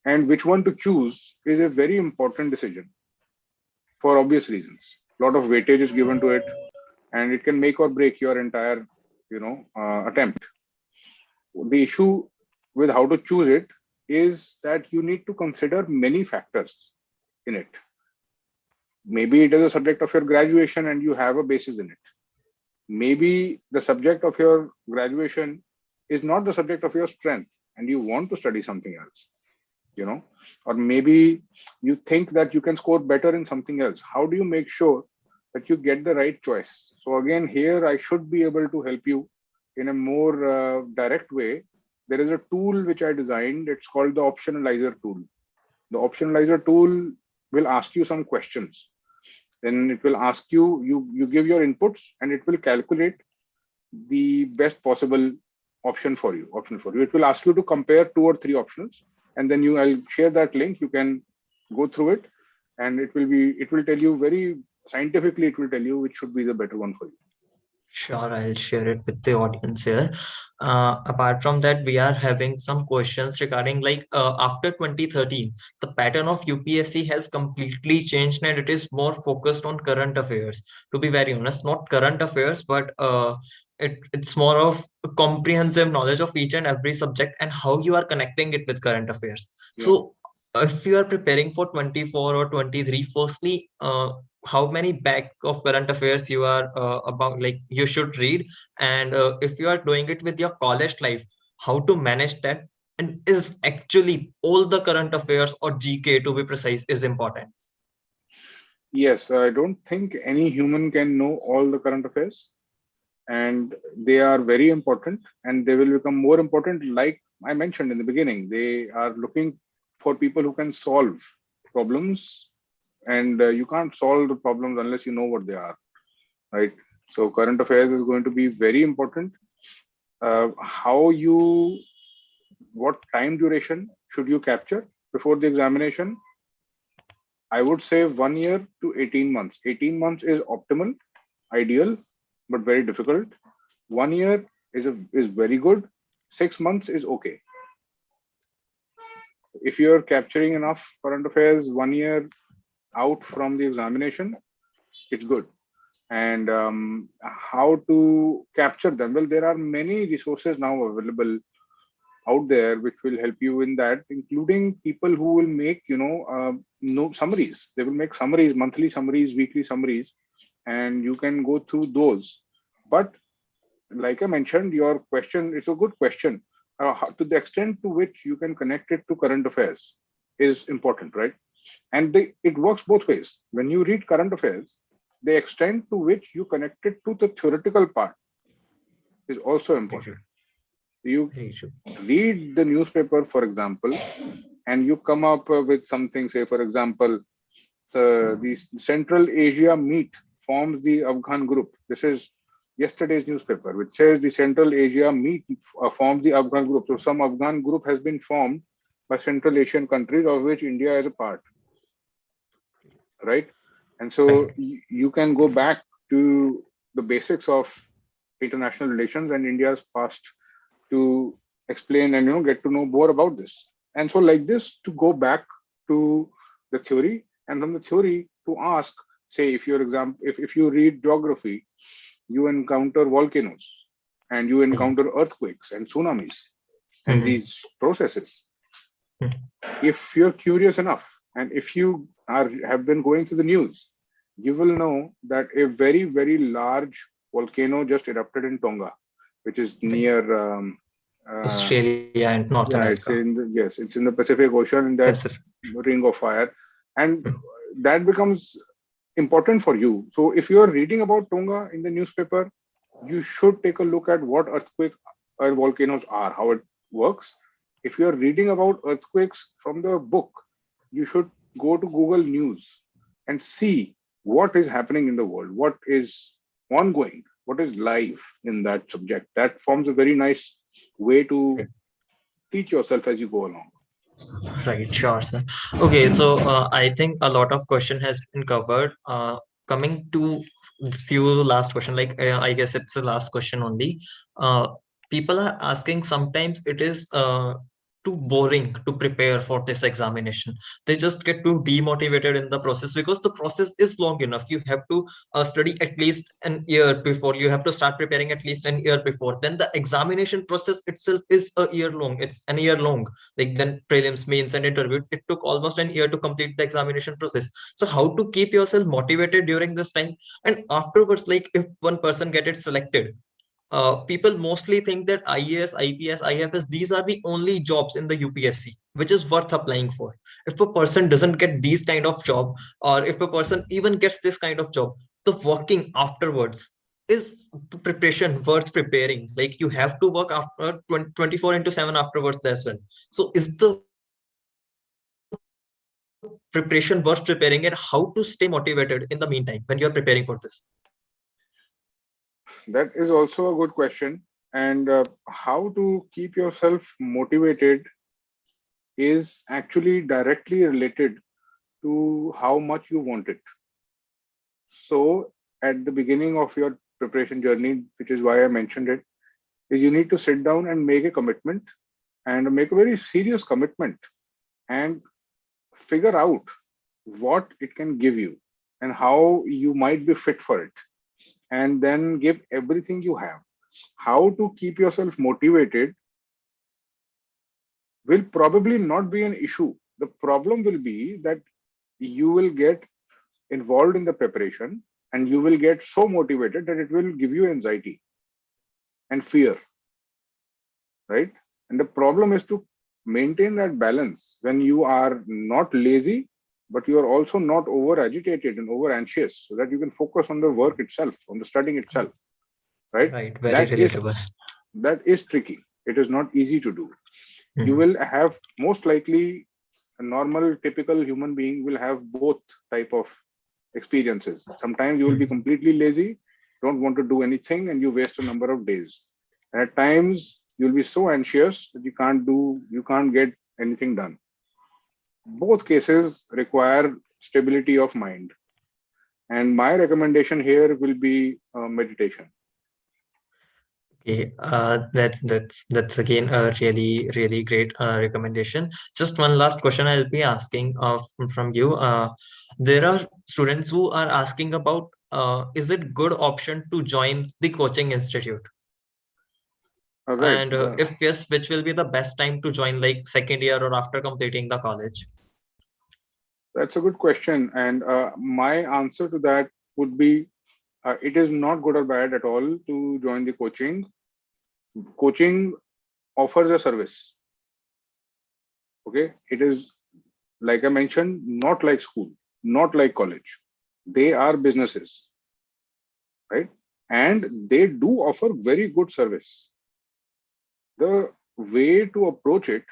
and which one to choose is a very important decision for obvious reasons. A lot of weightage is given to it, and it can make or break your entire, attempt. The issue with how to choose it is that you need to consider many factors in it. Maybe it is a subject of your graduation and you have a basis in it. Maybe the subject of your graduation is not the subject of your strength and you want to study something else, or maybe you think that you can score better in something else. How do you make sure that you get the right choice? So again, here I should be able to help you in a more direct way. There is a tool which I designed. It's called the optionalizer tool. The optionalizer tool will ask you some questions. Then it will ask you give your inputs, and it will calculate the best possible option for you. It will ask you to compare 2 or 3 options, and then I'll share that link. You can go through it, and it will tell you very scientifically, it will tell you which should be the better one for you. Sure, I'll share it with the audience here. Apart from that, we are having some questions regarding like after 2013, the pattern of UPSC has completely changed and it is more focused on current affairs. To be very honest, not current affairs, but it's more of a comprehensive knowledge of each and every subject and how you are connecting it with current affairs. Yeah. So if you are preparing for 24 or 23, firstly, how many back of current affairs you are about like you should read, and if you are doing it with your college life, how to manage that, and is actually all the current affairs or GK to be precise is important? Yes, I don't think any human can know all the current affairs, and they are very important, and they will become more important. Like I mentioned in the beginning, they are looking for people who can solve problems, and you can't solve the problems unless you know what they are, right? So current affairs is going to be very important. What time duration should you capture before the examination? I would say 1 year to 18 months. 18 months is optimal, ideal, but very difficult. 1 year is very good. 6 months is okay. If you're capturing enough current affairs 1 year out from the examination, it's good. And how to capture them? Well, there are many resources now available out there which will help you in that, including people who will make, no summaries. They will make summaries, monthly summaries, weekly summaries, and you can go through those. But like I mentioned, your question, it's a good question. To the extent to which you can connect it to current affairs is important, right? And it works both ways. When you read current affairs, the extent to which you connect it to the theoretical part is also important. You read the newspaper, for example, and you come up with something, say, for example, the Central Asia Meet forms the Afghan group. This is yesterday's newspaper, which says the Central Asia Meet forms the Afghan group. So some Afghan group has been formed by Central Asian countries, of which India is a part, right? And so you can go back to the basics of international relations and India's past to explain and get to know more about this. And so like this, to go back to the theory, and from the theory to ask, say, if you read geography, you encounter volcanoes and you encounter earthquakes and tsunamis and these processes. If you're curious enough, and if you have been going through the news, you will know that a very, very large volcano just erupted in Tonga, which is near Australia and North America. It's in the Pacific Ocean, in that ring of fire, and that becomes important for you. So if you are reading about Tonga in the newspaper, you should take a look at what earthquake or volcanoes are, how it works. If you are reading about earthquakes from the book, you should go to Google News and see what is happening in the world, what is ongoing, what is live in that subject. That forms a very nice way to teach yourself as you go along. Right, sure, sir. Okay, so I think a lot of question has been covered. Coming to few last question, like I guess it's the last question only. People are asking, sometimes it is too boring to prepare for this examination. They just get too demotivated in the process because the process is long enough. You have to study at least an year before. You have to start preparing at least an year before. Then the examination process itself is a year long. It's an year long. Like then prelims, mains, and interview. It took almost an year to complete the examination process. So how to keep yourself motivated during this time? And afterwards, like if one person get it selected, people mostly think that IAS, IPS, IFS, these are the only jobs in the UPSC, which is worth applying for. If a person doesn't get these kind of job, or if a person even gets this kind of job, the working afterwards is the preparation worth preparing. Like you have to work after 24/7 afterwards as well. So is the preparation worth preparing, and how to stay motivated in the meantime when you're preparing for this? That is also a good question. And how to keep yourself motivated is actually directly related to how much you want it. So at the beginning of your preparation journey, which is why I mentioned it, is you need to sit down and make a commitment, and make a very serious commitment, and figure out what it can give you and how you might be fit for it, and then give everything you have. How to keep yourself motivated will probably not be an issue. The problem will be that you will get involved in the preparation and you will get so motivated that it will give you anxiety and fear, right? And the problem is to maintain that balance when you are not lazy, but you are also not over agitated and over anxious, so that you can focus on the work itself, on the studying itself, right? Right, very relatable. That is tricky. It is not easy to do. You will have, most likely, a normal, typical human being will have both type of experiences. Sometimes you will be completely lazy, don't want to do anything, and you waste a number of days. And at times you'll be so anxious that you can't get anything done. Both cases require stability of mind. And my recommendation here will be meditation. Okay, that's again a really great recommendation. Just one last question I'll be asking from you. There are students who are asking about, is it good option to join the coaching institute? Right. And if yes, which will be the best time to join, like second year or after completing the college? That's a good question. And my answer to that would be it is not good or bad at all to join the coaching. Coaching offers a service. Okay. It is, like I mentioned, not like school, not like college. They are businesses, right? And they do offer very good service. The way to approach it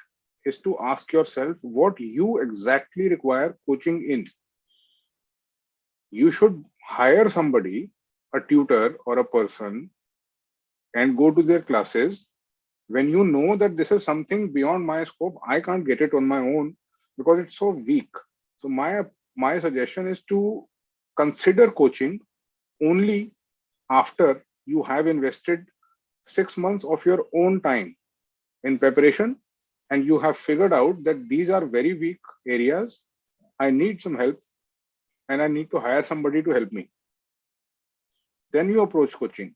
is to ask yourself what you exactly require coaching in. You should hire somebody, a tutor or a person, and go to their classes when you know that this is something beyond my scope. I can't get it on my own because it's so weak. So my suggestion is to consider coaching only after you have invested 6 months of your own time in preparation, and you have figured out that these are very weak areas. I need some help and I need to hire somebody to help me. Then you approach coaching.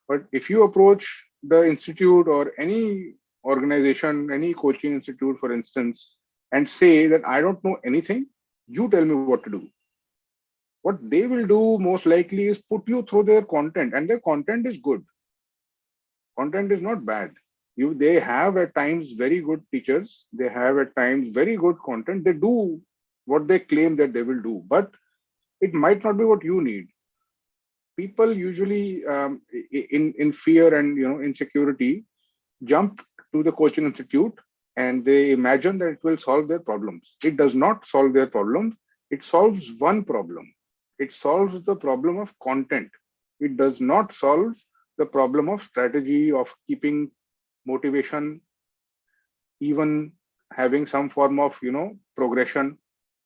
But if you approach the institute or any organization, any coaching institute, for instance, and say that I don't know anything, you tell me what to do. What they will do most likely is put you through their content, and their content is good. Content is not bad. They have at times very good teachers. They have at times very good content. They do what they claim that they will do, but it might not be what you need. People usually in fear and insecurity jump to the coaching institute and they imagine that it will solve their problems. It does not solve their problems. It solves one problem. It solves the problem of content. It does not solve the problem of strategy, of keeping motivation, even having some form of progression.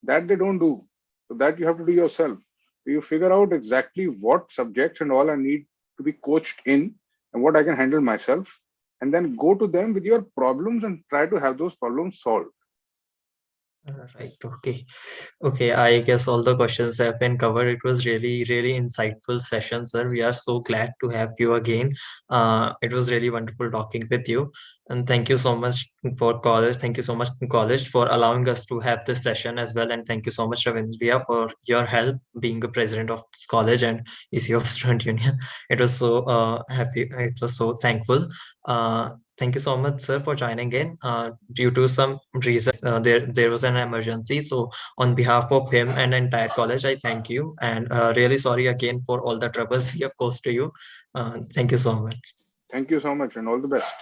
That they don't do. So that you have to do yourself. So you figure out exactly what subjects and all I need to be coached in and what I can handle myself, and then go to them with your problems and try to have those problems solved. Right. Okay. Okay, I guess all the questions have been covered. It was really, really insightful session, sir. We are so glad to have you again. It was really wonderful talking with you. And thank you so much for college. Thank you so much, college, for allowing us to have this session as well. And thank you so much, Ravindriya, for your help being the president of this college and ECO of Student Union. It was so happy. It was so thankful. Thank you so much, sir, for joining in. Due to some reason, there was an emergency. So on behalf of him and entire college, I thank you, and really sorry again for all the troubles he have caused to you. Thank you so much. Thank you so much and all the best.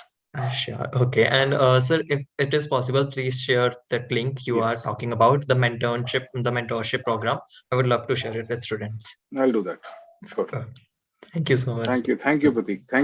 Sure. Okay. And sir, if it is possible, please share that link you are Yes, talking about, the mentorship program. I would love to share it with students. I'll do that. Sure. Uh, Thank you so much. Thank you. Thank you, Pratik. Thank you.